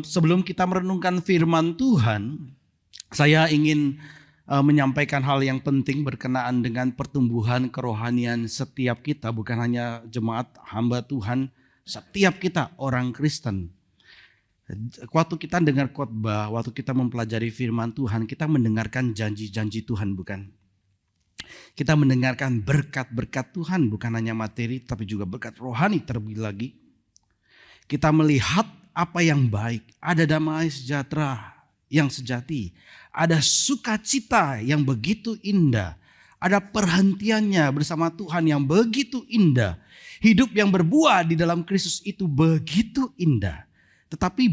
Sebelum kita merenungkan firman Tuhan, saya ingin menyampaikan hal yang penting berkenaan dengan pertumbuhan kerohanian setiap kita, bukan hanya jemaat hamba Tuhan, setiap kita orang Kristen. Waktu kita dengar khotbah, waktu kita mempelajari firman Tuhan, kita mendengarkan janji-janji Tuhan, bukan? Kita mendengarkan berkat-berkat Tuhan, bukan hanya materi tapi juga berkat rohani terlebih lagi. Kita melihat apa yang baik, ada damai sejahtera yang sejati, ada sukacita yang begitu indah, ada perhentiannya bersama Tuhan yang begitu indah. Hidup yang berbuah di dalam Kristus itu begitu indah. Tetapi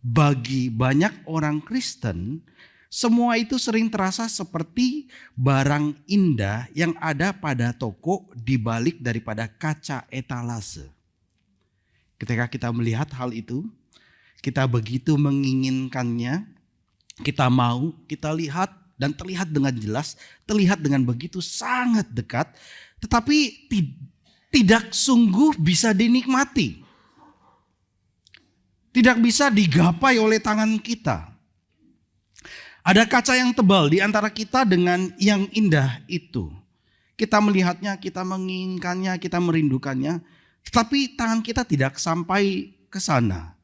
bagi banyak orang Kristen, semua itu sering terasa seperti barang indah yang ada pada toko di balik daripada kaca etalase. Ketika kita melihat hal itu, kita begitu menginginkannya, kita mau, kita lihat dan terlihat dengan jelas, terlihat dengan begitu sangat dekat, tetapi tidak sungguh bisa dinikmati. Tidak bisa digapai oleh tangan kita. Ada kaca yang tebal di antara kita dengan yang indah itu. Kita melihatnya, kita menginginkannya, kita merindukannya. Tetapi tangan kita tidak sampai ke sana.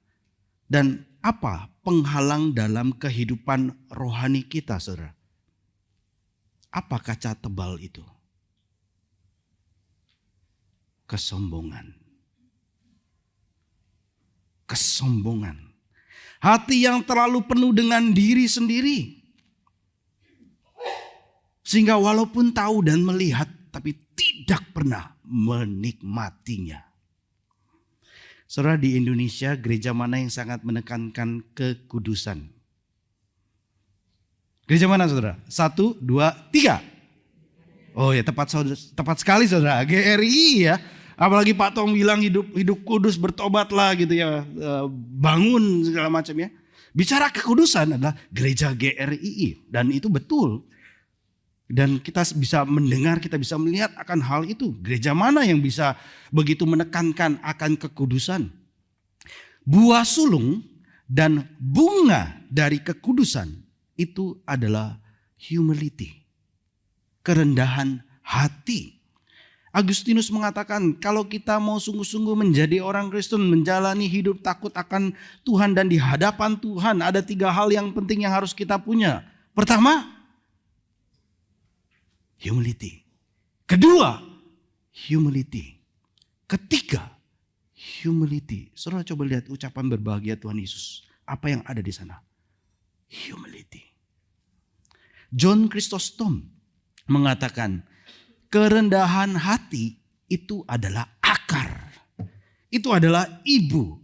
Dan apa penghalang dalam kehidupan rohani kita, saudara? Apa kaca tebal itu? Kesombongan. Kesombongan. Hati yang terlalu penuh dengan diri sendiri. Sehingga walaupun tahu dan melihat, tapi tidak pernah menikmatinya. Saudara, di Indonesia gereja mana yang sangat menekankan kekudusan? Gereja mana, saudara? 1, 2, 3. Oh ya, tepat sekali, saudara. GRI ya. Apalagi Pak Tong bilang hidup kudus, bertobatlah gitu ya, bangun segala macam ya. Bicara kekudusan adalah gereja GRII dan itu betul. Dan kita bisa mendengar, kita bisa melihat akan hal itu. Gereja mana yang bisa begitu menekankan akan kekudusan? Buah sulung dan bunga dari kekudusan itu adalah humility, kerendahan hati. Agustinus mengatakan kalau kita mau sungguh-sungguh menjadi orang Kristen, menjalani hidup takut akan Tuhan dan di hadapan Tuhan, ada 3 hal yang penting yang harus kita punya. Pertama, humility. Kedua, humility. Ketiga, humility. Saudara coba lihat ucapan berbahagia Tuhan Yesus. Apa yang ada di sana? Humility. John Chrysostom mengatakan, kerendahan hati itu adalah akar. Itu adalah ibu.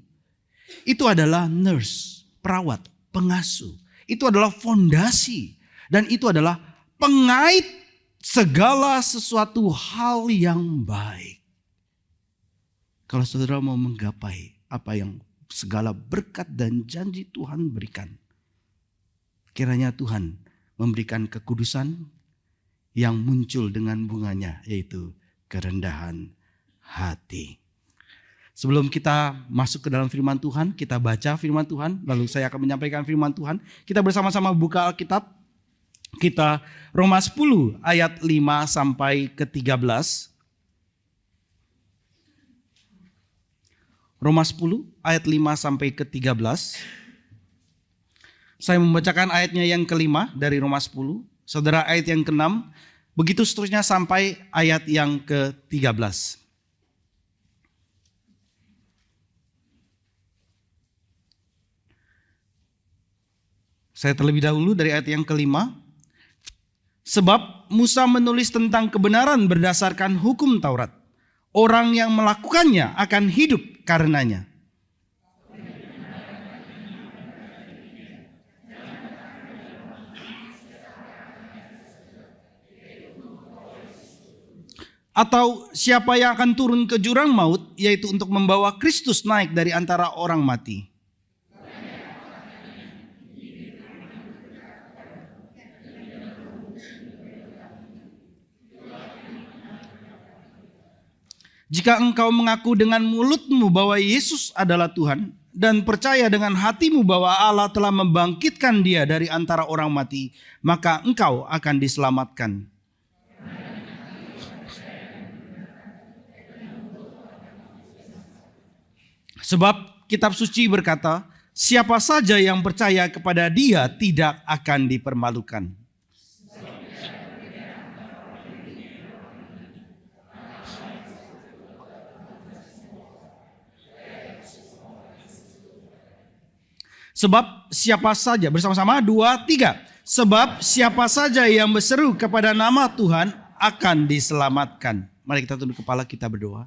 Itu adalah nurse, perawat, pengasuh. Itu adalah fondasi. Dan itu adalah pengait segala sesuatu hal yang baik. Kalau saudara mau menggapai apa yang segala berkat dan janji Tuhan berikan, kiranya Tuhan memberikan kekudusan yang muncul dengan bunganya, yaitu kerendahan hati. Sebelum kita masuk ke dalam firman Tuhan, kita baca firman Tuhan, lalu saya akan menyampaikan firman Tuhan. Kita bersama-sama buka Alkitab. Kita Roma 10 ayat 5 sampai ke 13. Roma 10 ayat 5 sampai ke 13. Saya membacakan ayatnya yang kelima dari Roma 10. Saudara ayat yang ke-6, begitu seterusnya sampai ayat yang ke-13. Saya terlebih dahulu dari ayat yang kelima. Sebab Musa menulis tentang kebenaran berdasarkan hukum Taurat. Orang yang melakukannya akan hidup karenanya. Atau siapa yang akan turun ke jurang maut, yaitu untuk membawa Kristus naik dari antara orang mati. Jika engkau mengaku dengan mulutmu bahwa Yesus adalah Tuhan dan percaya dengan hatimu bahwa Allah telah membangkitkan dia dari antara orang mati, maka engkau akan diselamatkan. Sebab kitab suci berkata, siapa saja yang percaya kepada dia tidak akan dipermalukan. Sebab siapa saja, bersama-sama 2, 3. Sebab siapa saja yang berseru kepada nama Tuhan akan diselamatkan. Mari kita tunduk kepala, kita berdoa.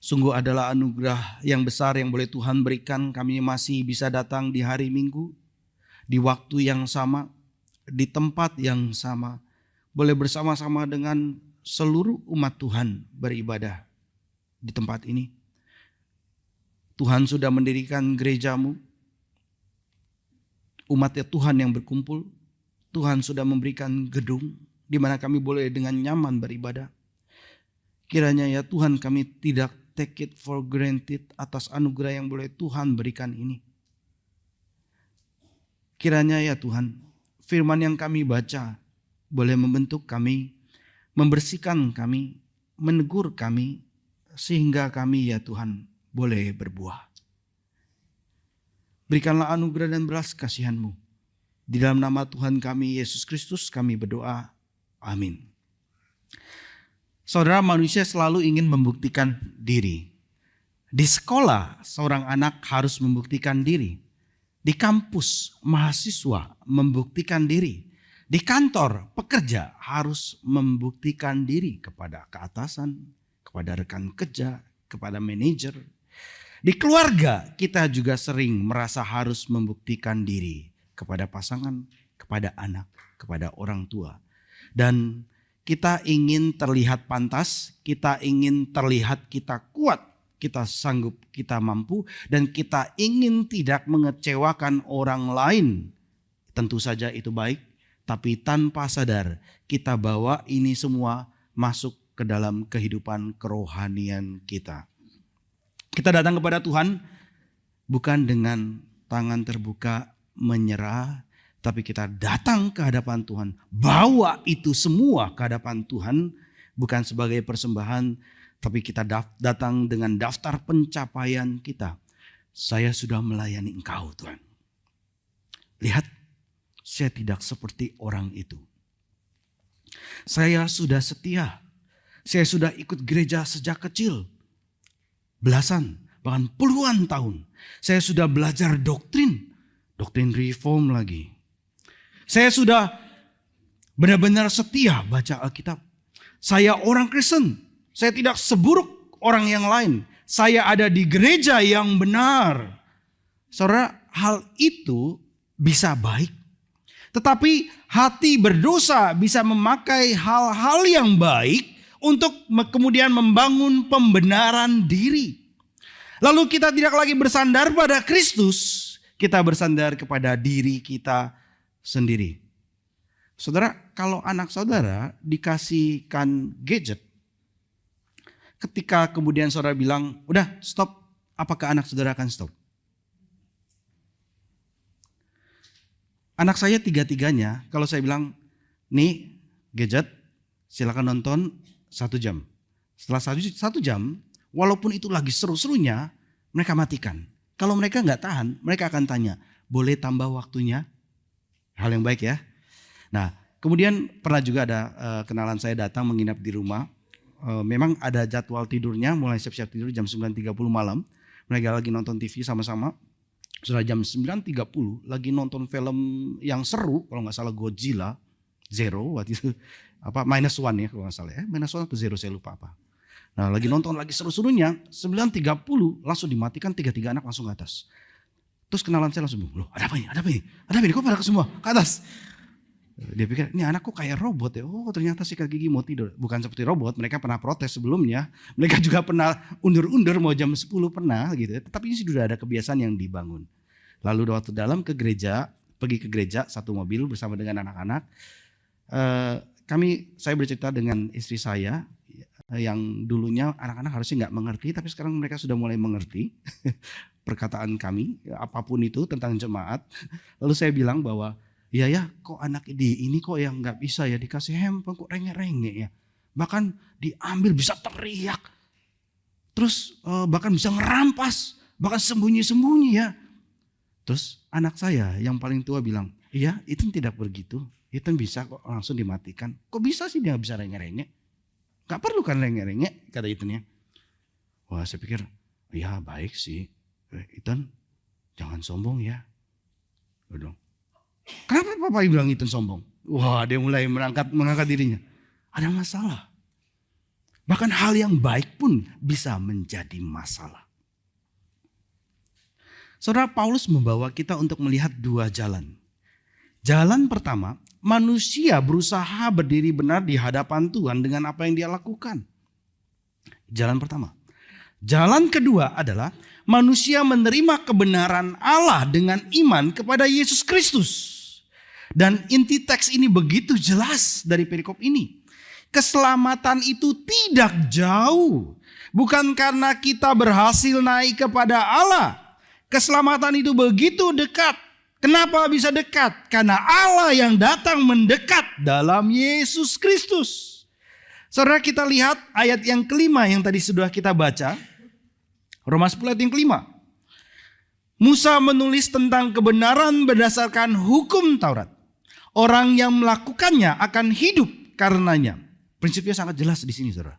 Sungguh adalah anugerah yang besar yang boleh Tuhan berikan. Kami masih bisa datang di hari Minggu, di waktu yang sama, di tempat yang sama. Boleh bersama-sama dengan seluruh umat Tuhan beribadah di tempat ini. Tuhan sudah mendirikan gerejamu. Umatnya Tuhan yang berkumpul. Tuhan sudah memberikan gedung di mana kami boleh dengan nyaman beribadah. Kiranya ya Tuhan, kami tidak take it for granted atas anugerah yang boleh Tuhan berikan ini. Kiranya ya Tuhan, firman yang kami baca boleh membentuk kami, membersihkan kami, menegur kami, sehingga kami ya Tuhan boleh berbuah. Berikanlah anugerah dan belas kasihan-Mu. Di dalam nama Tuhan kami Yesus Kristus kami berdoa. Amin. Saudara, manusia selalu ingin membuktikan diri. Di sekolah, seorang anak harus membuktikan diri. Di kampus, mahasiswa membuktikan diri. Di kantor, pekerja harus membuktikan diri kepada keatasan, kepada rekan kerja, kepada manajer. Di keluarga, kita juga sering merasa harus membuktikan diri kepada pasangan, kepada anak, kepada orang tua. Dan kita ingin terlihat pantas, kita ingin terlihat kita kuat, kita sanggup, kita mampu, dan kita ingin tidak mengecewakan orang lain. Tentu saja itu baik, tapi tanpa sadar kita bawa ini semua masuk ke dalam kehidupan kerohanian kita. Kita datang kepada Tuhan bukan dengan tangan terbuka menyerah, tapi kita datang ke hadapan Tuhan, bawa itu semua ke hadapan Tuhan, bukan sebagai persembahan, tapi kita datang dengan daftar pencapaian kita. Saya sudah melayani Engkau Tuhan. Lihat, saya tidak seperti orang itu. Saya sudah setia, saya sudah ikut gereja sejak kecil, belasan, bahkan puluhan tahun. Saya sudah belajar doktrin reform lagi. Saya sudah benar-benar setia baca Alkitab. Saya orang Kristen. Saya tidak seburuk orang yang lain. Saya ada di gereja yang benar. Saudara, hal itu bisa baik. Tetapi hati berdosa bisa memakai hal-hal yang baik untuk kemudian membangun pembenaran diri. Lalu kita tidak lagi bersandar pada Kristus, kita bersandar kepada diri kita sendiri. Saudara, kalau anak saudara dikasihkan gadget, ketika kemudian saudara bilang, udah stop, apakah anak saudara akan stop? Anak saya tiga-tiganya, kalau saya bilang, nih gadget, silakan nonton 1 jam. Setelah 1 jam, walaupun itu lagi seru-serunya, mereka matikan. Kalau mereka nggak tahan, mereka akan tanya, boleh tambah waktunya? Hal yang baik ya. Nah, kemudian pernah juga ada kenalan saya datang menginap di rumah. Memang ada jadwal tidurnya, mulai siap-siap tidur jam 9.30 malam. Mereka lagi nonton TV sama-sama. Sudah jam 9.30 lagi nonton film yang seru, kalau nggak salah Godzilla Zero waktu itu, -1 ya kalau nggak salah ya, -1 atau Zero saya lupa apa. Nah lagi nonton lagi seru-serunya, 9.30 langsung dimatikan, 3 anak langsung ke atas. Terus kenalan saya langsung, loh ada apa ini, kok pada semua ke atas. Dia pikir, ini anak kok kayak robot ya. Oh ternyata sikat gigi mau tidur. Bukan seperti robot, mereka pernah protes sebelumnya. Mereka juga pernah undur-undur mau jam 10 pernah gitu ya. Tetapi ini sudah ada kebiasaan yang dibangun. Lalu waktu dalam pergi ke gereja satu mobil bersama dengan anak-anak. Saya bercerita dengan istri saya. yang dulunya anak-anak harusnya nggak mengerti, tapi sekarang mereka sudah mulai mengerti perkataan kami, apapun itu tentang jemaat. Lalu saya bilang bahwa, ya kok anak ini kok yang nggak bisa ya dikasih handphone kok rengek-rengek ya. Bahkan diambil bisa teriak. Terus bahkan bisa ngerampas, bahkan sembunyi-sembunyi ya. Terus anak saya yang paling tua bilang, iya itu tidak begitu, itu bisa kok langsung dimatikan. Kok bisa sih dia bisa rengek-rengek? Gak perlu kan rengek-rengek, kata Ethan ya. Wah saya pikir, ya baik sih. Ethan jangan sombong ya. Udah. Kenapa papa bilang Ethan sombong? Wah dia mulai mengangkat dirinya. Ada masalah. Bahkan hal yang baik pun bisa menjadi masalah. Saudara, Paulus membawa kita untuk melihat dua jalan. Jalan pertama, manusia berusaha berdiri benar di hadapan Tuhan dengan apa yang dia lakukan. Jalan pertama. Jalan kedua adalah manusia menerima kebenaran Allah dengan iman kepada Yesus Kristus. Dan inti teks ini begitu jelas dari perikop ini. Keselamatan itu tidak jauh. Bukan karena kita berhasil naik kepada Allah. Keselamatan itu begitu dekat. Kenapa bisa dekat? Karena Allah yang datang mendekat dalam Yesus Kristus. Saudara, kita lihat ayat yang kelima yang tadi sudah kita baca. Roma 10 ayat yang kelima. Musa menulis tentang kebenaran berdasarkan hukum Taurat. Orang yang melakukannya akan hidup karenanya. Prinsipnya sangat jelas di sini, saudara.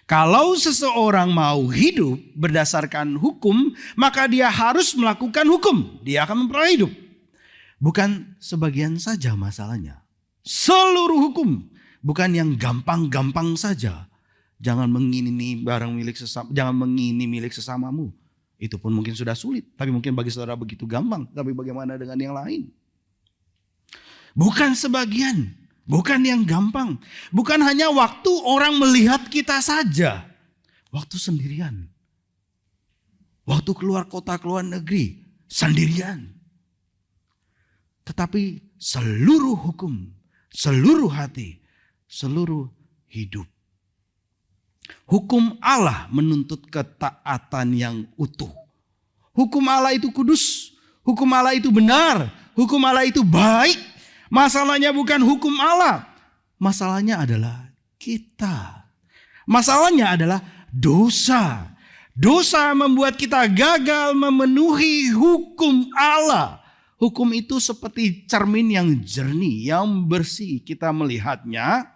Kalau seseorang mau hidup berdasarkan hukum, maka dia harus melakukan hukum. Dia akan memperoleh hidup. Bukan sebagian saja masalahnya. Seluruh hukum. Bukan yang gampang-gampang saja. Jangan mengingini barang milik sesama, jangan mengingini milik sesamamu. Itu pun mungkin sudah sulit. Tapi mungkin bagi saudara begitu gampang. Tapi bagaimana dengan yang lain? Bukan sebagian. Bukan yang gampang. Bukan hanya waktu orang melihat kita saja. Waktu sendirian. Waktu keluar kota, keluar negeri. Sendirian. Tetapi seluruh hukum. Seluruh hati. Seluruh hidup. Hukum Allah menuntut ketaatan yang utuh. Hukum Allah itu kudus. Hukum Allah itu benar. Hukum Allah itu baik. Masalahnya bukan hukum Allah. Masalahnya adalah kita. Masalahnya adalah dosa. Dosa membuat kita gagal memenuhi hukum Allah. Hukum itu seperti cermin yang jernih, yang bersih. Kita melihatnya.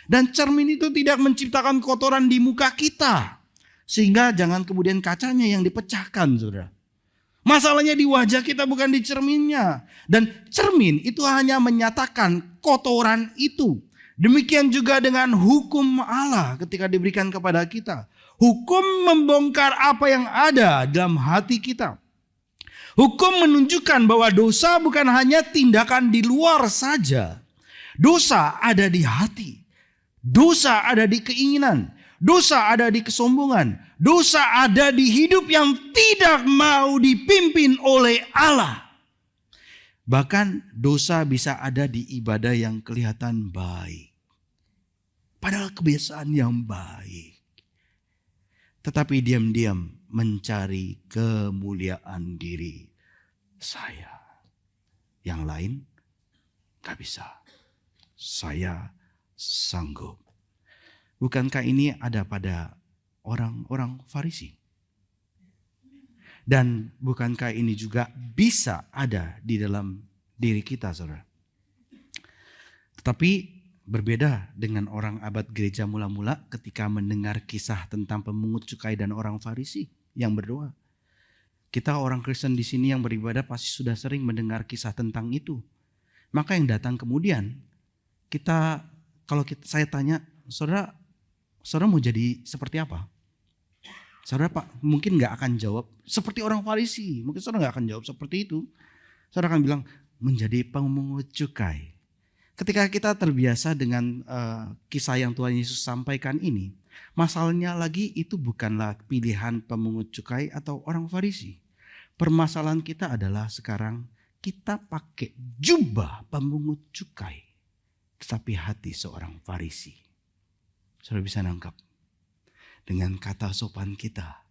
Dan cermin itu tidak menciptakan kotoran di muka kita. Sehingga jangan kemudian kacanya yang dipecahkan, saudara. Masalahnya di wajah kita bukan di cerminnya. Dan cermin itu hanya menyatakan kotoran itu. Demikian juga dengan hukum Allah ketika diberikan kepada kita. Hukum membongkar apa yang ada dalam hati kita. Hukum menunjukkan bahwa dosa bukan hanya tindakan di luar saja. Dosa ada di hati. Dosa ada di keinginan. Dosa ada di kesombongan. Dosa ada di hidup yang tidak mau dipimpin oleh Allah. Bahkan dosa bisa ada di ibadah yang kelihatan baik. Padahal kebiasaan yang baik. Tetapi diam-diam mencari kemuliaan diri saya. Yang lain gak bisa. Saya sanggup. Bukankah ini ada pada orang-orang Farisi? Dan bukankah ini juga bisa ada di dalam diri kita, saudara? Tetapi berbeda dengan orang abad gereja mula-mula ketika mendengar kisah tentang pemungut cukai dan orang Farisi yang berdoa. Kita orang Kristen di sini yang beribadah pasti sudah sering mendengar kisah tentang itu. Maka yang datang kemudian, saya tanya, saudara mau jadi seperti apa? Saudara Pak mungkin gak akan jawab seperti orang Farisi. Mungkin saudara gak akan jawab seperti itu. Saudara akan bilang menjadi pemungut cukai. Ketika kita terbiasa dengan kisah yang Tuhan Yesus sampaikan ini. Masalahnya lagi itu bukanlah pilihan pemungut cukai atau orang Farisi. Permasalahan kita adalah sekarang kita pakai jubah pemungut cukai. Tetapi hati seorang Farisi. Saudara bisa nangkap. Dengan kata sopan kita.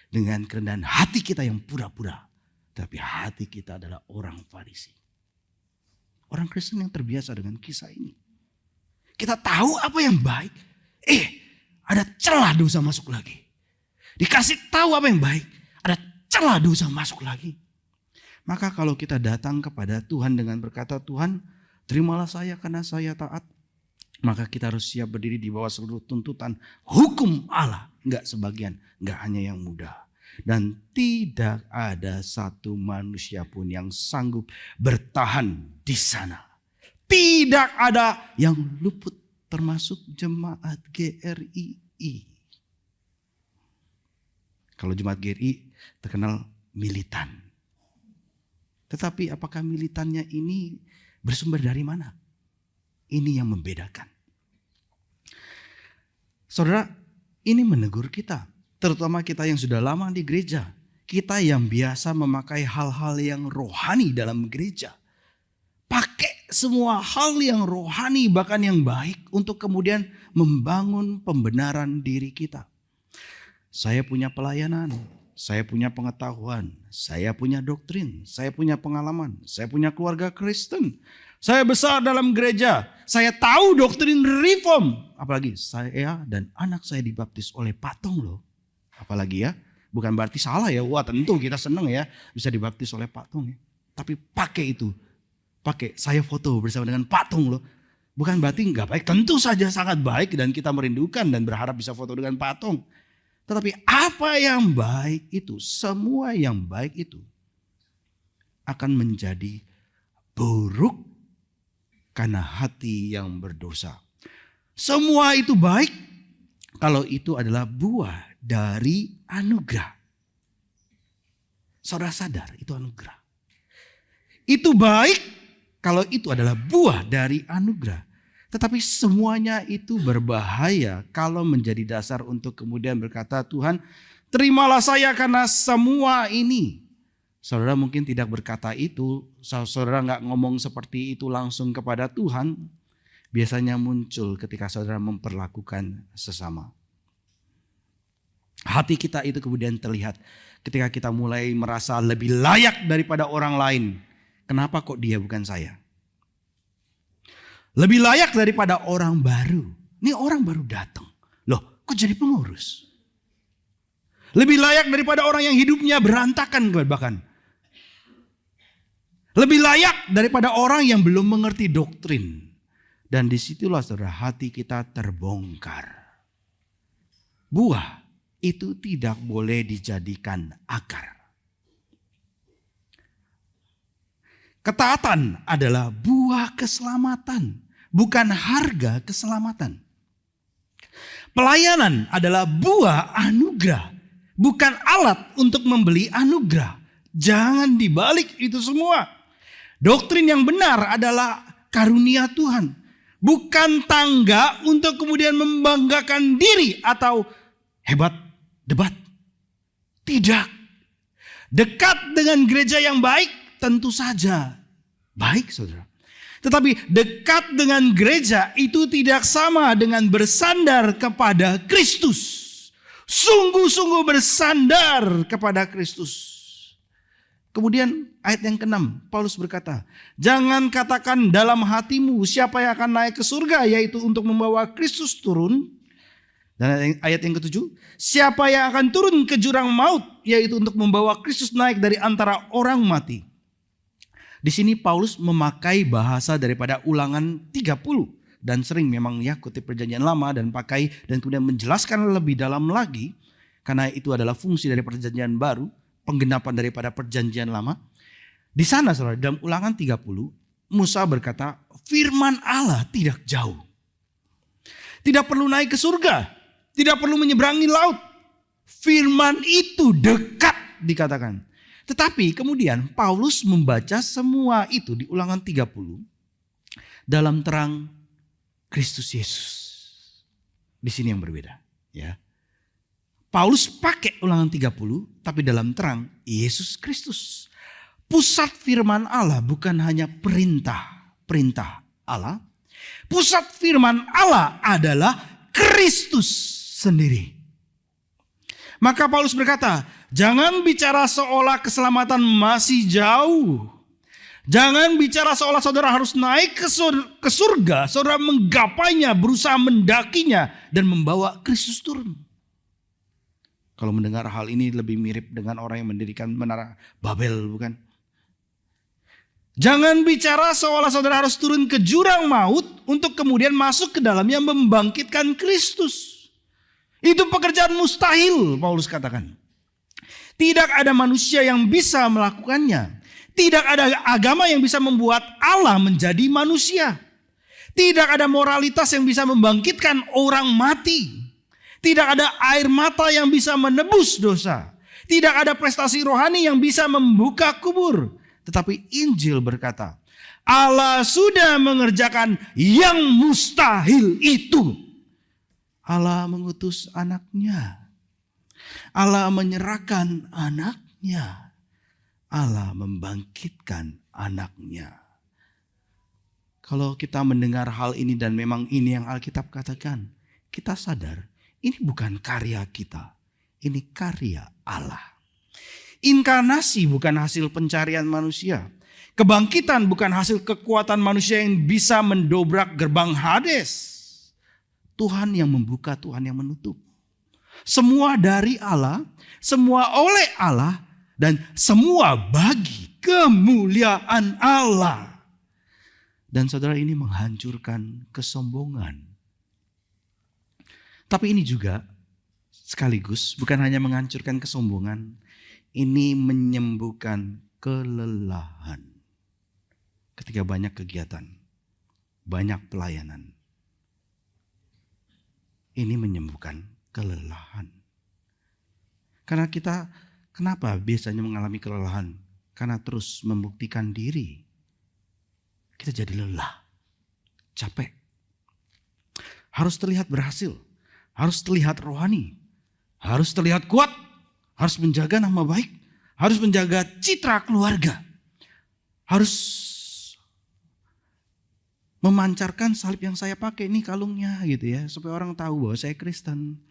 Dengan kerendahan hati kita yang pura-pura. Tapi hati kita adalah orang Farisi. Orang Kristen yang terbiasa dengan kisah ini. Kita tahu apa yang baik. Ada celah dosa masuk lagi. Dikasih tahu apa yang baik. Ada celah dosa masuk lagi. Maka kalau kita datang kepada Tuhan dengan berkata, Tuhan terimalah saya karena saya taat. Maka kita harus siap berdiri di bawah seluruh tuntutan hukum Allah. Enggak sebagian, enggak hanya yang mudah. Dan tidak ada satu manusia pun yang sanggup bertahan di sana. Tidak ada yang luput, termasuk jemaat GRII. Kalau jemaat GRI terkenal militan. Tetapi apakah militannya ini bersumber dari mana? Ini yang membedakan. Saudara, ini menegur kita. Terutama kita yang sudah lama di gereja. Kita yang biasa memakai hal-hal yang rohani dalam gereja. Pakai semua hal yang rohani bahkan yang baik untuk kemudian membangun pembenaran diri kita. Saya punya pelayanan, saya punya pengetahuan, saya punya doktrin, saya punya pengalaman, saya punya keluarga Kristen. Saya besar dalam gereja, saya tahu doktrin reform. Apalagi saya dan anak saya dibaptis oleh patung loh. Apalagi ya, bukan berarti salah ya. Wah tentu kita senang ya bisa dibaptis oleh patung ya. Tapi pakai itu. Pakai saya foto bersama dengan patung loh. Bukan berarti nggak baik. Tentu saja sangat baik dan kita merindukan dan berharap bisa foto dengan patung. Tetapi apa yang baik itu, semua yang baik itu akan menjadi buruk karena hati yang berdosa. Semua itu baik kalau itu adalah buah dari anugerah. Saudara sadar itu anugerah. Itu baik kalau itu adalah buah dari anugerah. Tetapi semuanya itu berbahaya kalau menjadi dasar untuk kemudian berkata, Tuhan terimalah saya karena semua ini. Saudara mungkin tidak berkata itu, saudara nggak ngomong seperti itu langsung kepada Tuhan. Biasanya muncul ketika saudara memperlakukan sesama. Hati kita itu kemudian terlihat ketika kita mulai merasa lebih layak daripada orang lain. Kenapa kok dia bukan saya? Lebih layak daripada orang baru. Ini orang baru datang. Loh kok jadi pengurus? Lebih layak daripada orang yang hidupnya berantakan bahkan. Lebih layak daripada orang yang belum mengerti doktrin. Dan disitulah saudara hati kita terbongkar. Buah itu tidak boleh dijadikan akar. Ketaatan adalah buah keselamatan, bukan harga keselamatan. Pelayanan adalah buah anugerah, bukan alat untuk membeli anugerah. Jangan dibalik itu semua. Doktrin yang benar adalah karunia Tuhan. Bukan tangga untuk kemudian membanggakan diri atau hebat debat. Tidak. Dekat dengan gereja yang baik tentu saja baik saudara. Tetapi dekat dengan gereja itu tidak sama dengan bersandar kepada Kristus. Sungguh-sungguh bersandar kepada Kristus. Kemudian ayat yang ke-6, Paulus berkata, jangan katakan dalam hatimu siapa yang akan naik ke surga, yaitu untuk membawa Kristus turun. Dan ayat yang ke-7, siapa yang akan turun ke jurang maut, yaitu untuk membawa Kristus naik dari antara orang mati. Di sini Paulus memakai bahasa daripada Ulangan 30 dan sering memang ya kutip perjanjian lama dan pakai dan kemudian menjelaskan lebih dalam lagi karena itu adalah fungsi dari perjanjian baru. Penggenapan daripada perjanjian lama. Di sana saudara dalam Ulangan 30 Musa berkata firman Allah tidak jauh. Tidak perlu naik ke surga. Tidak perlu menyeberangi laut. Firman itu dekat dikatakan. Tetapi kemudian Paulus membaca semua itu di Ulangan 30 dalam terang Kristus Yesus. Di sini yang berbeda ya. Paulus pakai Ulangan 30 tapi dalam terang Yesus Kristus. Pusat firman Allah bukan hanya perintah Allah. Pusat firman Allah adalah Kristus sendiri. Maka Paulus berkata, jangan bicara seolah keselamatan masih jauh. Jangan bicara seolah saudara harus naik ke surga. Saudara menggapainya, berusaha mendakinya dan membawa Kristus turun. Kalau mendengar hal ini lebih mirip dengan orang yang mendirikan menara Babel, bukan? Jangan bicara seolah saudara harus turun ke jurang maut untuk kemudian masuk ke dalamnya membangkitkan Kristus. Itu pekerjaan mustahil, Paulus katakan. Tidak ada manusia yang bisa melakukannya. Tidak ada agama yang bisa membuat Allah menjadi manusia. Tidak ada moralitas yang bisa membangkitkan orang mati. Tidak ada air mata yang bisa menebus dosa. Tidak ada prestasi rohani yang bisa membuka kubur. Tetapi Injil berkata, Allah sudah mengerjakan yang mustahil itu. Allah mengutus anaknya. Allah menyerahkan anaknya. Allah membangkitkan anaknya. Kalau kita mendengar hal ini dan memang ini yang Alkitab katakan, kita sadar ini bukan karya kita. Ini karya Allah. Inkarnasi bukan hasil pencarian manusia. Kebangkitan bukan hasil kekuatan manusia yang bisa mendobrak gerbang Hades. Tuhan yang membuka, Tuhan yang menutup. Semua dari Allah, semua oleh Allah, dan semua bagi kemuliaan Allah. Dan saudara, ini menghancurkan kesombongan. Tapi ini juga sekaligus bukan hanya menghancurkan kesombongan, ini menyembuhkan kelelahan. Ketika banyak kegiatan, banyak pelayanan. Ini menyembuhkan kelelahan. Karena kita, kenapa biasanya mengalami kelelahan? Karena terus membuktikan diri. Kita jadi lelah, capek. Harus terlihat berhasil, harus terlihat rohani, harus terlihat kuat, harus menjaga nama baik, harus menjaga citra keluarga. Harus memancarkan salib yang saya pakai, ini kalungnya gitu ya, supaya orang tahu bahwa saya Kristen.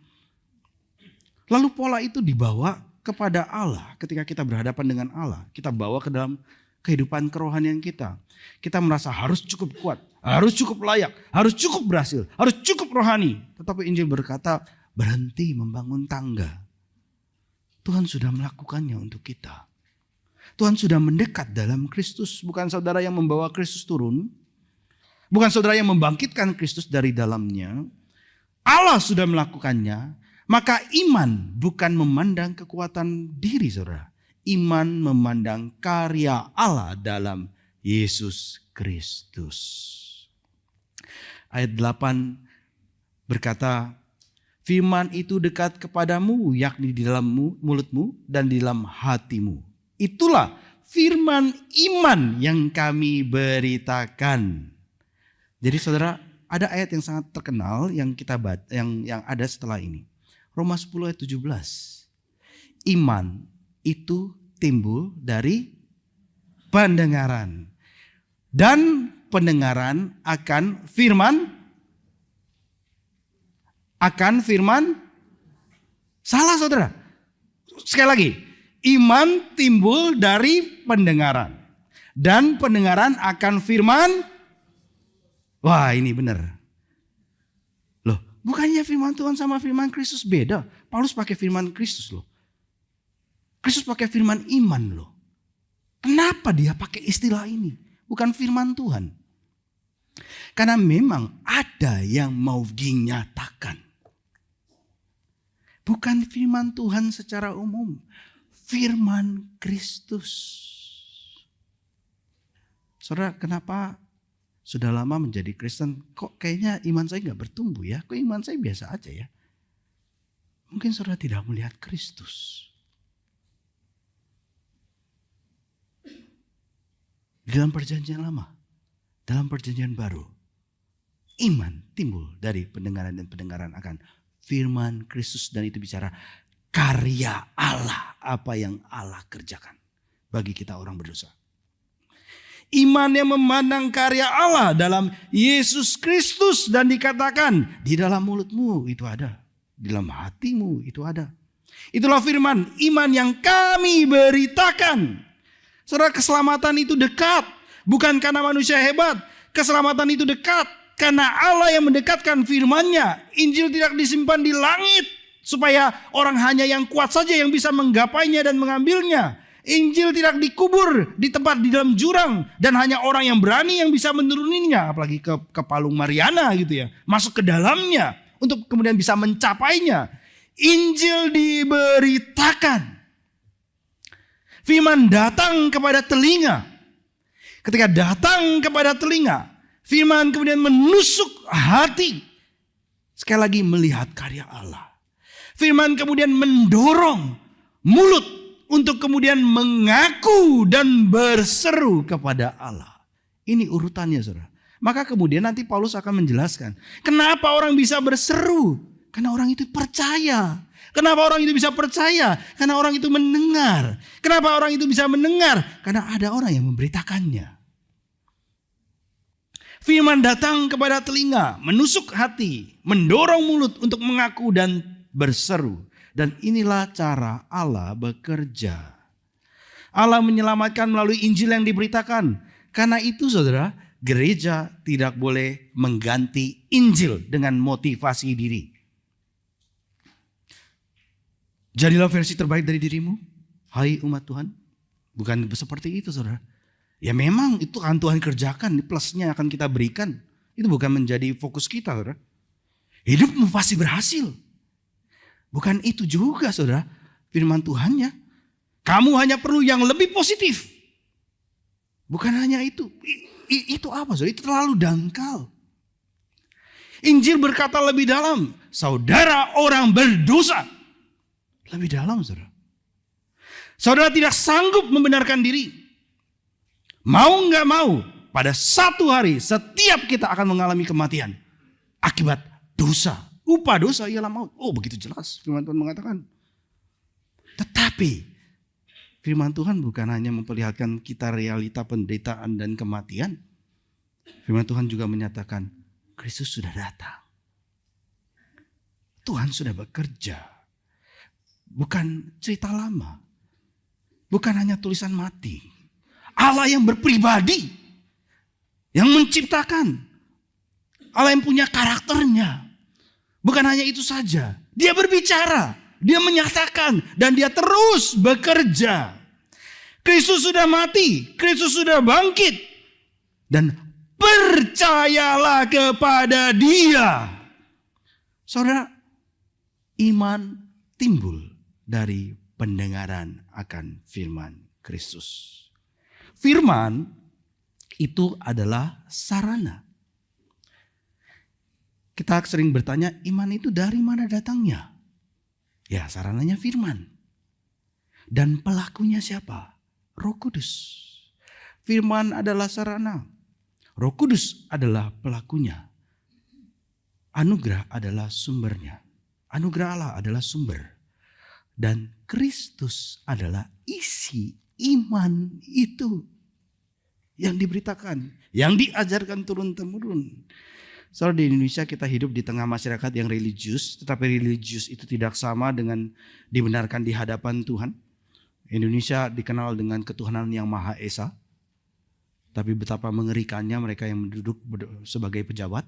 Lalu pola itu dibawa kepada Allah ketika kita berhadapan dengan Allah. Kita bawa ke dalam kehidupan kerohanian kita. Kita merasa harus cukup kuat, harus cukup layak, harus cukup berhasil, harus cukup rohani. Tetapi Injil berkata, berhenti membangun tangga. Tuhan sudah melakukannya untuk kita. Tuhan sudah mendekat dalam Kristus. Bukan saudara yang membawa Kristus turun. Bukan saudara yang membangkitkan Kristus dari dalamnya. Allah sudah melakukannya. Maka iman bukan memandang kekuatan diri saudara. Iman memandang karya Allah dalam Yesus Kristus. Ayat 8 berkata, firman itu dekat kepadamu, yakni di dalam mulutmu dan di dalam hatimu. Itulah firman iman yang kami beritakan. Jadi saudara, ada ayat yang sangat terkenal yang kita yang ada setelah ini. Roma 10 ayat 17. Iman itu timbul dari pendengaran. Dan pendengaran akan firman. Salah saudara. Sekali lagi. Iman timbul dari pendengaran. Dan pendengaran akan firman. Wah, ini benar. Loh, bukannya firman Tuhan sama firman Kristus beda? Paulus pakai firman Kristus loh. Kristus pakai firman iman loh. Kenapa dia pakai istilah ini? Bukan firman Tuhan. Karena memang ada yang mau dinyatakan. Bukan firman Tuhan secara umum. Firman Kristus. Saudara, kenapa sudah lama menjadi Kristen, kok kayaknya iman saya gak bertumbuh ya? Kok iman saya biasa aja ya? Mungkin saudara tidak melihat Kristus. Dalam perjanjian lama, dalam perjanjian baru, iman timbul dari pendengaran dan pendengaran akan firman Kristus. Dan itu bicara karya Allah, apa yang Allah kerjakan bagi kita orang berdosa. Iman yang memandang karya Allah dalam Yesus Kristus dan dikatakan di dalam mulutmu itu ada, di dalam hatimu itu ada. Itulah firman iman yang kami beritakan. Saudara, keselamatan itu dekat, bukan karena manusia hebat. Keselamatan itu dekat karena Allah yang mendekatkan firman-Nya. Injil tidak disimpan di langit supaya orang hanya yang kuat saja yang bisa menggapainya dan mengambilnya. Injil tidak dikubur di tempat di dalam jurang dan hanya orang yang berani yang bisa menuruninya, apalagi ke Palung Mariana gitu ya, masuk ke dalamnya untuk kemudian bisa mencapainya. Injil diberitakan. Firman datang kepada telinga. Ketika datang kepada telinga, firman kemudian menusuk hati. Sekali lagi melihat karya Allah. Firman kemudian mendorong mulut untuk kemudian mengaku dan berseru kepada Allah. Ini urutannya, saudara. Maka kemudian nanti Paulus akan menjelaskan kenapa orang bisa berseru. Karena orang itu percaya. Kenapa orang itu bisa percaya? Karena orang itu mendengar. Kenapa orang itu bisa mendengar? Karena ada orang yang memberitakannya. Firman datang kepada telinga, menusuk hati, mendorong mulut untuk mengaku dan berseru. Dan inilah cara Allah bekerja. Allah menyelamatkan melalui Injil yang diberitakan. Karena itu saudara, gereja tidak boleh mengganti Injil dengan motivasi diri. Jadilah versi terbaik dari dirimu, hai umat Tuhan. Bukan seperti itu saudara. Ya memang itu akan Tuhan kerjakan, plusnya akan kita berikan. Itu bukan menjadi fokus kita saudara. Hidupmu pasti berhasil. Bukan itu juga saudara firman Tuhannya. Kamu hanya perlu yang lebih positif. Bukan hanya itu. Itu apa saudara? Itu terlalu dangkal. Injil berkata lebih dalam. Saudara orang berdosa. Lebih dalam saudara. Saudara tidak sanggup membenarkan diri. Mau gak mau. Pada satu hari setiap kita akan mengalami kematian. Akibat dosa. Upah dosa ialah maut. Oh begitu jelas firman Tuhan mengatakan. Tetapi firman Tuhan bukan hanya memperlihatkan kita realita penderitaan dan kematian. Firman Tuhan juga menyatakan Kristus sudah datang. Tuhan sudah bekerja. Bukan cerita lama. Bukan hanya tulisan mati. Allah yang berpribadi. Yang menciptakan. Allah yang punya karakternya. Bukan hanya itu saja. Dia berbicara. Dia menyatakan. Dan dia terus bekerja. Kristus sudah mati. Kristus sudah bangkit. Dan percayalah kepada dia. Saudara, iman timbul dari pendengaran akan firman Kristus. Firman itu adalah sarana. Kita sering bertanya, iman itu dari mana datangnya? Ya, sarananya firman. Dan pelakunya siapa? Roh Kudus. Firman adalah sarana. Roh Kudus adalah pelakunya. Anugerah adalah sumbernya. Anugerah Allah adalah sumber. Dan Kristus adalah isi iman itu. Yang diberitakan. Yang diajarkan turun-temurun. Soalnya di Indonesia kita hidup di tengah masyarakat yang religius. Tetapi religius itu tidak sama dengan dibenarkan di hadapan Tuhan. Indonesia dikenal dengan ketuhanan yang Maha Esa. Tapi betapa mengerikannya mereka yang duduk sebagai pejabat.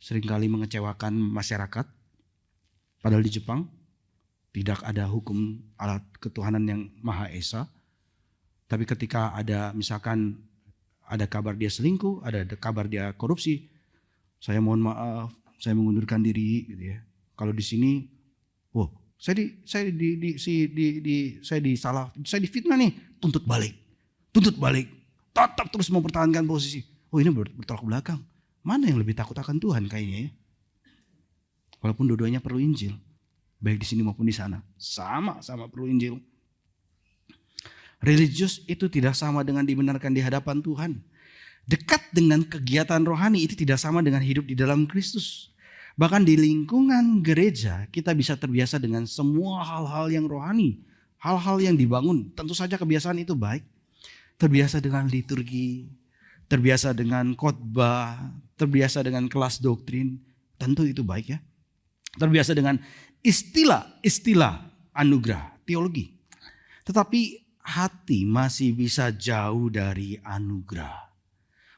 Seringkali mengecewakan masyarakat. Padahal di Jepang tidak ada hukum alat ketuhanan yang Maha Esa. Tapi ketika ada misalkan ada kabar dia selingkuh, ada kabar dia korupsi, saya mohon maaf, saya mengundurkan diri gitu ya. Kalau di sini, saya difitnah nih, tuntut balik. Tetap terus mempertahankan posisi. Oh ini bertolak belakang. Mana yang lebih takut akan Tuhan kayaknya ya? Walaupun dua-duanya perlu Injil, baik di sini maupun di sana, sama-sama perlu Injil. Religius itu tidak sama dengan dibenarkan di hadapan Tuhan. Dekat dengan kegiatan rohani itu tidak sama dengan hidup di dalam Kristus. Bahkan di lingkungan gereja kita bisa terbiasa dengan semua hal-hal yang rohani. Hal-hal yang dibangun. Tentu saja kebiasaan itu baik. terbiasa dengan liturgi, terbiasa dengan khotbah, terbiasa dengan kelas doktrin, tentu itu baik ya. Terbiasa dengan istilah-istilah anugerah, teologi. Tetapi hati masih bisa jauh dari anugerah.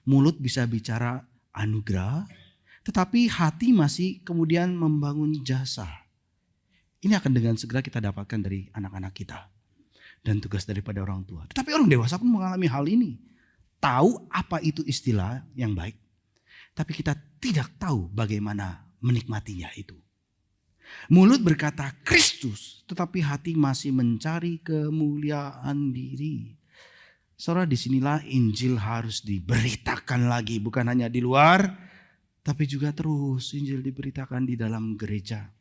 Mulut bisa bicara anugerah, tetapi hati masih kemudian membangun jasa. Ini akan dengan segera kita dapatkan dari anak-anak kita. Dan tugas daripada orang tua. Tetapi orang dewasa pun mengalami hal ini. Tahu apa itu istilah yang baik. Tapi kita tidak tahu bagaimana menikmatinya itu. Mulut berkata Kristus, tetapi hati masih mencari kemuliaan diri. Saudara, disinilah Injil harus diberitakan lagi. Bukan hanya di luar, tapi juga terus Injil diberitakan di dalam gereja.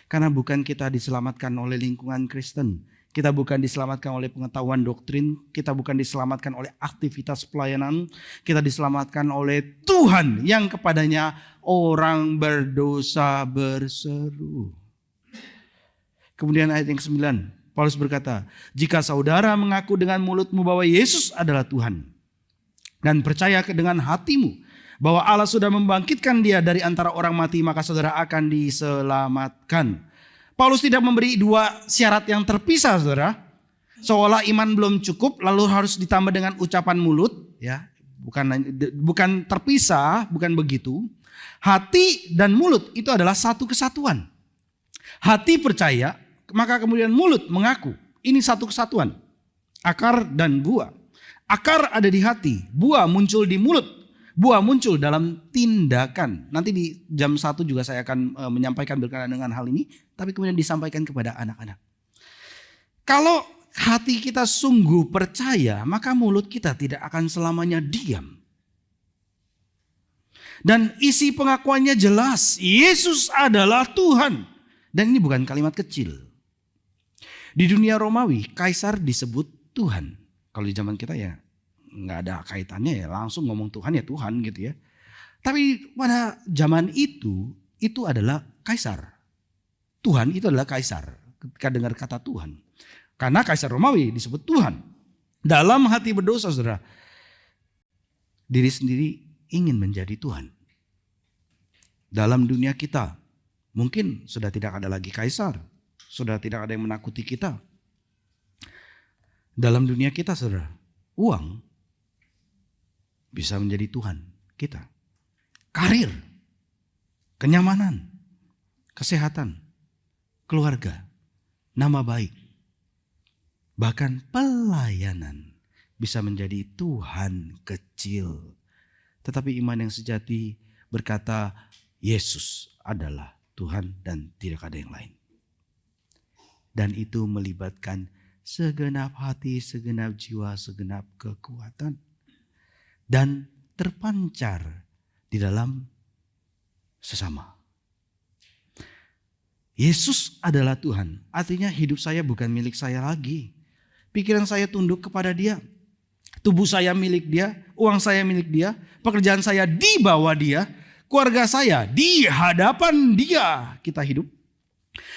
Karena bukan kita diselamatkan oleh lingkungan Kristen. Kita bukan diselamatkan oleh pengetahuan doktrin. Kita bukan diselamatkan oleh aktivitas pelayanan. Kita diselamatkan oleh Tuhan yang kepadanya orang berdosa berseru. Kemudian ayat yang 9. Paulus berkata, jika saudara mengaku dengan mulutmu bahwa Yesus adalah Tuhan. Dan percaya dengan hatimu bahwa Allah sudah membangkitkan dia dari antara orang mati, maka saudara akan diselamatkan. Paulus tidak memberi dua syarat yang terpisah, saudara. Seolah iman belum cukup, lalu harus ditambah dengan ucapan mulut. Ya, bukan terpisah, bukan begitu. Hati dan mulut itu adalah satu kesatuan. Hati percaya, maka kemudian mulut mengaku. Ini satu kesatuan. Akar dan buah. Akar ada di hati, buah muncul di mulut. Buah muncul dalam tindakan. Nanti di jam 1 juga saya akan menyampaikan berkenaan dengan hal ini. Tapi kemudian disampaikan kepada anak-anak. Kalau hati kita sungguh percaya, maka mulut kita tidak akan selamanya diam. Dan isi pengakuannya jelas. Yesus adalah Tuhan. Dan ini bukan kalimat kecil. Di dunia Romawi, kaisar disebut Tuhan. Kalau di zaman kita ya nggak ada kaitannya, ya langsung ngomong Tuhan ya Tuhan gitu ya. Tapi pada zaman itu adalah kaisar. Tuhan itu adalah kaisar. Ketika dengar kata Tuhan. Karena kaisar Romawi disebut Tuhan. Dalam hati berdosa, saudara, diri sendiri ingin menjadi Tuhan. Dalam dunia kita mungkin sudah tidak ada lagi kaisar. Sudah tidak ada yang menakuti kita. Dalam dunia kita, saudara, uang bisa menjadi Tuhan kita. Karir, kenyamanan, kesehatan, keluarga, nama baik, bahkan pelayanan bisa menjadi Tuhan kecil. Tetapi iman yang sejati berkata Yesus adalah Tuhan dan tidak ada yang lain. Dan itu melibatkan segenap hati, segenap jiwa, segenap kekuatan. Dan terpancar di dalam sesama. Yesus adalah Tuhan. Artinya hidup saya bukan milik saya lagi. Pikiran saya tunduk kepada Dia. Tubuh saya milik Dia. Uang saya milik Dia. Pekerjaan saya di bawah Dia. Keluarga saya di hadapan Dia. Kita hidup.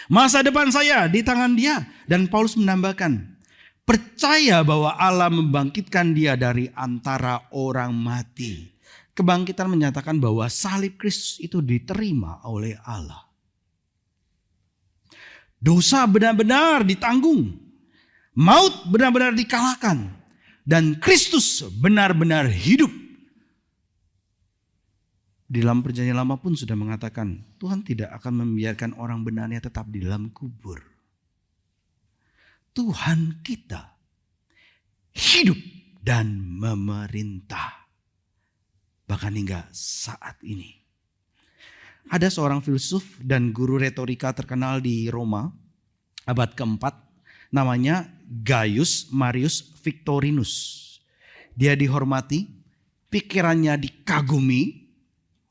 Masa depan saya di tangan Dia. Dan Paulus menambahkan, percaya bahwa Allah membangkitkan dia dari antara orang mati. Kebangkitan menyatakan bahwa salib Kristus itu diterima oleh Allah. Dosa benar-benar ditanggung. Maut benar-benar dikalahkan. Dan Kristus benar-benar hidup. Di dalam perjanjian lama pun sudah mengatakan, Tuhan tidak akan membiarkan orang benarnya tetap di dalam kubur. Tuhan kita hidup dan memerintah. Bahkan hingga saat ini. Ada seorang filsuf dan guru retorika terkenal di Roma abad keempat. Namanya Gaius Marius Victorinus. Dia dihormati, pikirannya dikagumi.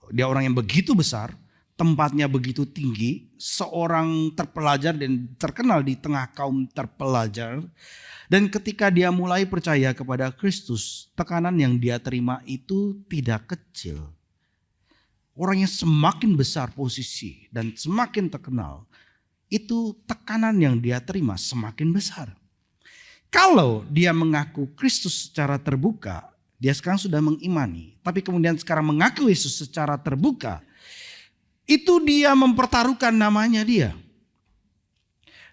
Dia orang yang begitu besar, tempatnya begitu tinggi, seorang terpelajar dan terkenal di tengah kaum terpelajar. Dan ketika dia mulai percaya kepada Kristus, tekanan yang dia terima itu tidak kecil. Orang yang semakin besar posisi dan semakin terkenal, itu tekanan yang dia terima semakin besar. Kalau dia mengaku Kristus secara terbuka, dia sekarang sudah mengimani. Tapi kemudian sekarang mengaku Yesus secara terbuka, itu dia mempertaruhkan namanya dia.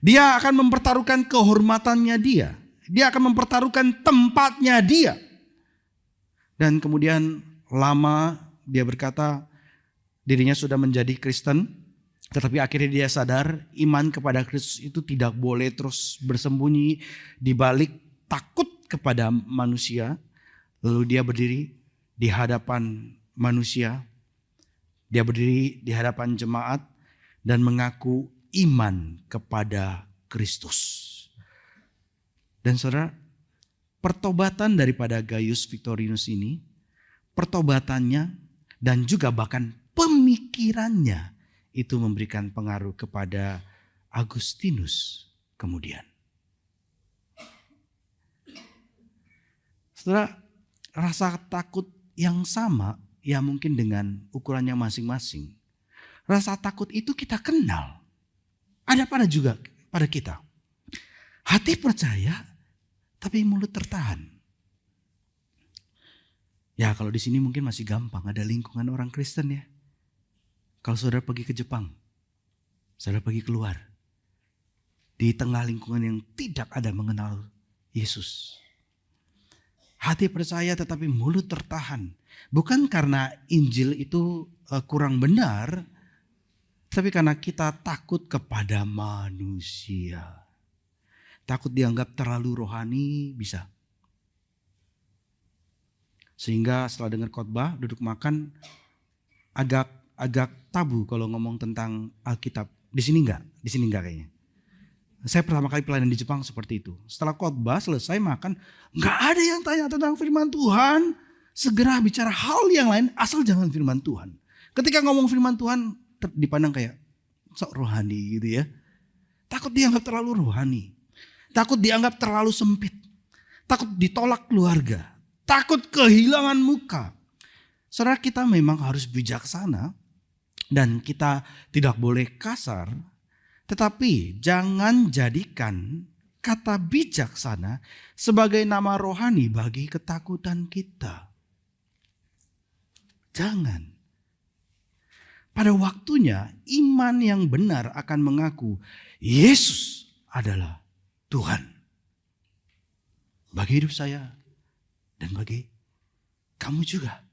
Dia akan mempertaruhkan kehormatannya dia. Dia akan mempertaruhkan tempatnya dia. Dan kemudian lama dia berkata dirinya sudah menjadi Kristen. Tetapi akhirnya dia sadar iman kepada Kristus itu tidak boleh terus bersembunyi di balik takut kepada manusia. Lalu dia berdiri di hadapan manusia. Dia berdiri di hadapan jemaat dan mengaku iman kepada Kristus. Dan saudara, pertobatan daripada Gaius Victorinus ini, pertobatannya dan juga bahkan pemikirannya itu memberikan pengaruh kepada Agustinus kemudian. Saudara, rasa takut yang sama ya mungkin dengan ukurannya masing-masing. Rasa takut itu kita kenal. Ada pada kita. Hati percaya tapi mulut tertahan. Ya kalau di sini mungkin masih gampang, ada lingkungan orang Kristen ya. Kalau saudara pergi ke Jepang, saudara pergi keluar. Di tengah lingkungan yang tidak ada mengenal Yesus. Hati percaya tetapi mulut tertahan. Bukan karena Injil itu kurang benar, tapi karena kita takut kepada manusia. Takut dianggap terlalu rohani, bisa. Sehingga setelah dengar khotbah, duduk makan, agak tabu kalau ngomong tentang Alkitab. Di sini enggak kayaknya. Saya pertama kali pelayanan di Jepang seperti itu. Setelah khotbah selesai makan, enggak ada yang tanya tentang firman Tuhan. Segera bicara hal yang lain asal jangan firman Tuhan. Ketika ngomong firman Tuhan dipandang kayak sok rohani gitu ya. Takut dianggap terlalu rohani. Takut dianggap terlalu sempit. Takut ditolak keluarga. Takut kehilangan muka. Saudara, kita memang harus bijaksana dan kita tidak boleh kasar. Tetapi jangan jadikan kata bijaksana sebagai nama rohani bagi ketakutan kita. Jangan. Pada waktunya iman yang benar akan mengaku Yesus adalah Tuhan. Bagi hidup saya dan bagi kamu juga.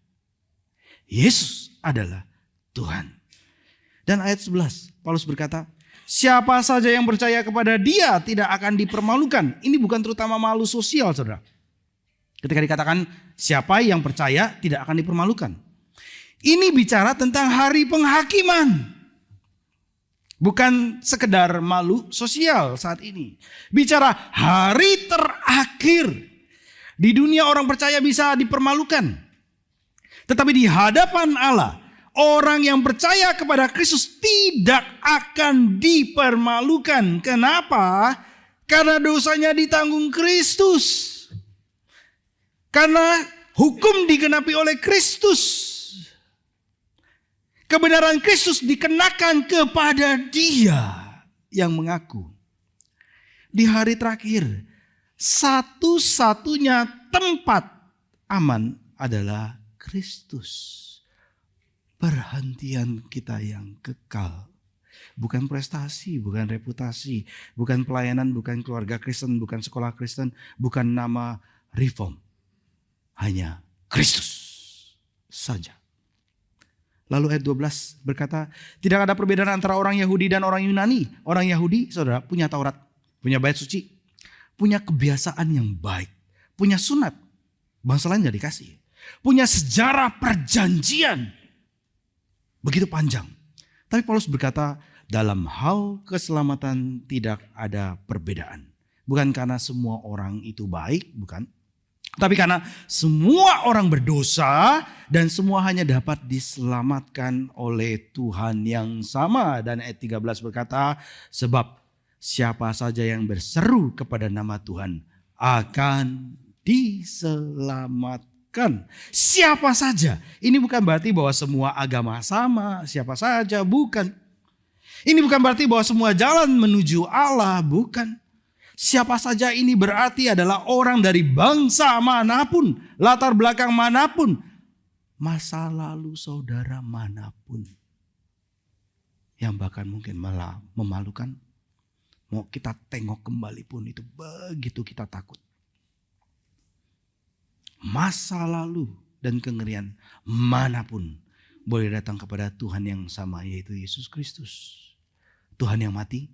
Yesus adalah Tuhan. Dan ayat 11 Paulus berkata, siapa saja yang percaya kepada dia tidak akan dipermalukan. Ini bukan terutama malu sosial, saudara. Ketika dikatakan siapa yang percaya tidak akan dipermalukan. Ini bicara tentang hari penghakiman. Bukan sekedar malu sosial saat ini. Bicara hari terakhir. Di dunia orang percaya bisa dipermalukan. Tetapi di hadapan Allah, orang yang percaya kepada Kristus tidak akan dipermalukan. Kenapa? Karena dosanya ditanggung Kristus. Karena hukum digenapi oleh Kristus. Kebenaran Kristus dikenakan kepada dia yang mengaku. Di hari terakhir, satu-satunya tempat aman adalah Kristus. Perhentian kita yang kekal. Bukan prestasi, bukan reputasi, bukan pelayanan, bukan keluarga Kristen, bukan sekolah Kristen, bukan nama reform. Hanya Kristus saja. Lalu ayat 12 berkata, tidak ada perbedaan antara orang Yahudi dan orang Yunani. Orang Yahudi, saudara, punya Taurat, punya bait suci, punya kebiasaan yang baik, punya sunat. Bangsa lain gak dikasih. Punya sejarah perjanjian. Begitu panjang. Tapi Paulus berkata, dalam hal keselamatan tidak ada perbedaan. Bukan karena semua orang itu baik, bukan. Tapi karena semua orang berdosa dan semua hanya dapat diselamatkan oleh Tuhan yang sama. Dan ayat 13 berkata, sebab siapa saja yang berseru kepada nama Tuhan akan diselamatkan. Siapa saja. Ini bukan berarti bahwa semua agama sama, siapa saja, bukan. Ini bukan berarti bahwa semua jalan menuju Allah, bukan. Siapa saja ini berarti adalah orang dari bangsa manapun, latar belakang manapun, masa lalu saudara manapun. Yang bahkan mungkin malah memalukan. Mau kita tengok kembali pun itu begitu kita takut. Masa lalu dan kengerian manapun boleh datang kepada Tuhan yang sama, yaitu Yesus Kristus. Tuhan yang mati,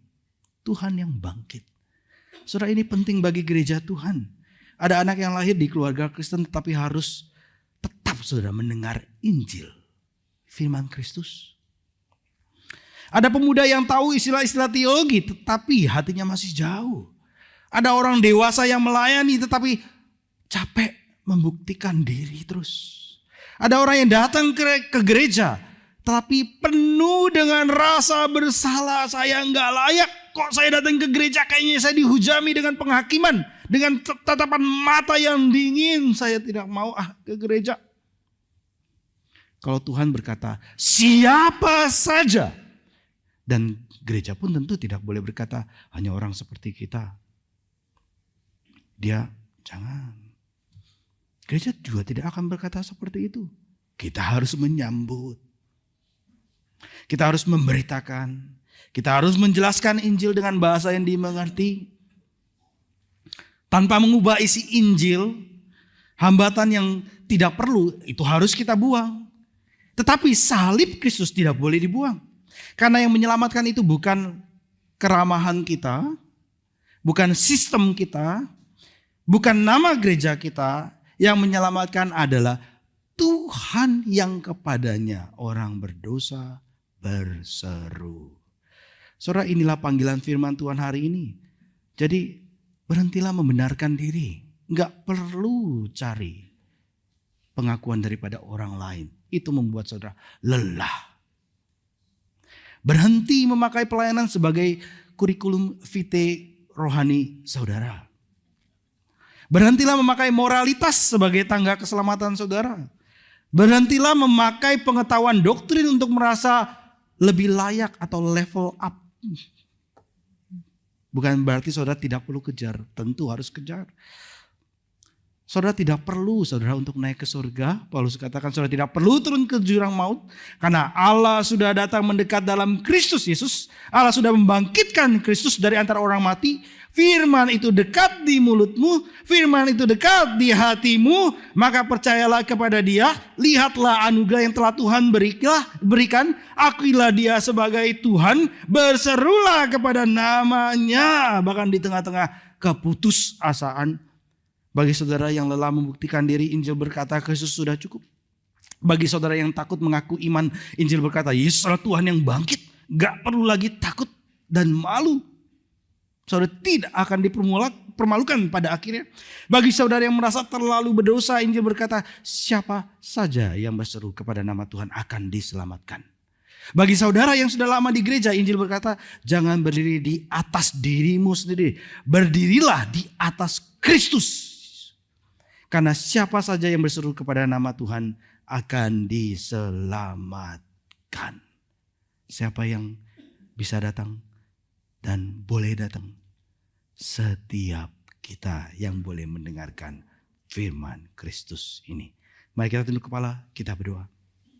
Tuhan yang bangkit. Saudara, ini penting bagi gereja Tuhan. Ada anak yang lahir di keluarga Kristen tetapi harus tetap saudara mendengar Injil, firman Kristus. Ada pemuda yang tahu istilah-istilah teologi tetapi hatinya masih jauh. Ada orang dewasa yang melayani tetapi capek membuktikan diri terus. Ada orang yang datang ke gereja tapi penuh dengan rasa bersalah. Saya nggak layak, kok saya datang ke gereja, kayaknya saya dihujami dengan penghakiman, dengan tatapan mata yang dingin. Saya tidak mau ke gereja. Kalau Tuhan berkata siapa saja, dan gereja pun tentu tidak boleh berkata hanya orang seperti kita. Dia jangan. Gereja juga tidak akan berkata seperti itu. Kita harus menyambut. Kita harus memberitakan. Kita harus menjelaskan Injil dengan bahasa yang dimengerti. Tanpa mengubah isi Injil, hambatan yang tidak perlu itu harus kita buang. Tetapi salib Kristus tidak boleh dibuang. Karena yang menyelamatkan itu bukan keramahan kita, bukan sistem kita, bukan nama gereja kita. Yang menyelamatkan adalah Tuhan yang kepadanya orang berdosa berseru. Saudara, inilah panggilan firman Tuhan hari ini. Jadi berhentilah membenarkan diri. Enggak perlu cari pengakuan daripada orang lain. Itu membuat saudara lelah. Berhenti memakai pelayanan sebagai kurikulum vitae rohani saudara. Berhentilah memakai moralitas sebagai tangga keselamatan saudara. Berhentilah memakai pengetahuan doktrin untuk merasa lebih layak atau level up. Bukan berarti saudara tidak perlu kejar. Tentu harus kejar. Saudara tidak perlu saudara untuk naik ke surga. Paulus katakan saudara tidak perlu turun ke jurang maut. Karena Allah sudah datang mendekat dalam Kristus Yesus. Allah sudah membangkitkan Kristus dari antara orang mati. Firman itu dekat di mulutmu, firman itu dekat di hatimu, maka percayalah kepada dia, lihatlah anugerah yang telah Tuhan berikan, akuilah dia sebagai Tuhan, berserulah kepada namanya, bahkan di tengah-tengah keputusasaan. Bagi saudara yang lelah membuktikan diri, Injil berkata Kristus sudah cukup. Bagi saudara yang takut mengaku iman, Injil berkata Yesus adalah Tuhan yang bangkit, gak perlu lagi takut dan malu. Saudara tidak akan dipermalukan pada akhirnya. Bagi saudara yang merasa terlalu berdosa, Injil berkata siapa saja yang berseru kepada nama Tuhan akan diselamatkan. Bagi saudara yang sudah lama di gereja, Injil berkata jangan berdiri di atas dirimu sendiri. Berdirilah di atas Kristus. Karena siapa saja yang berseru kepada nama Tuhan akan diselamatkan. Siapa yang bisa datang dan boleh datang? Setiap kita yang boleh mendengarkan firman Kristus ini. Mari kita tunduk kepala, kita berdoa.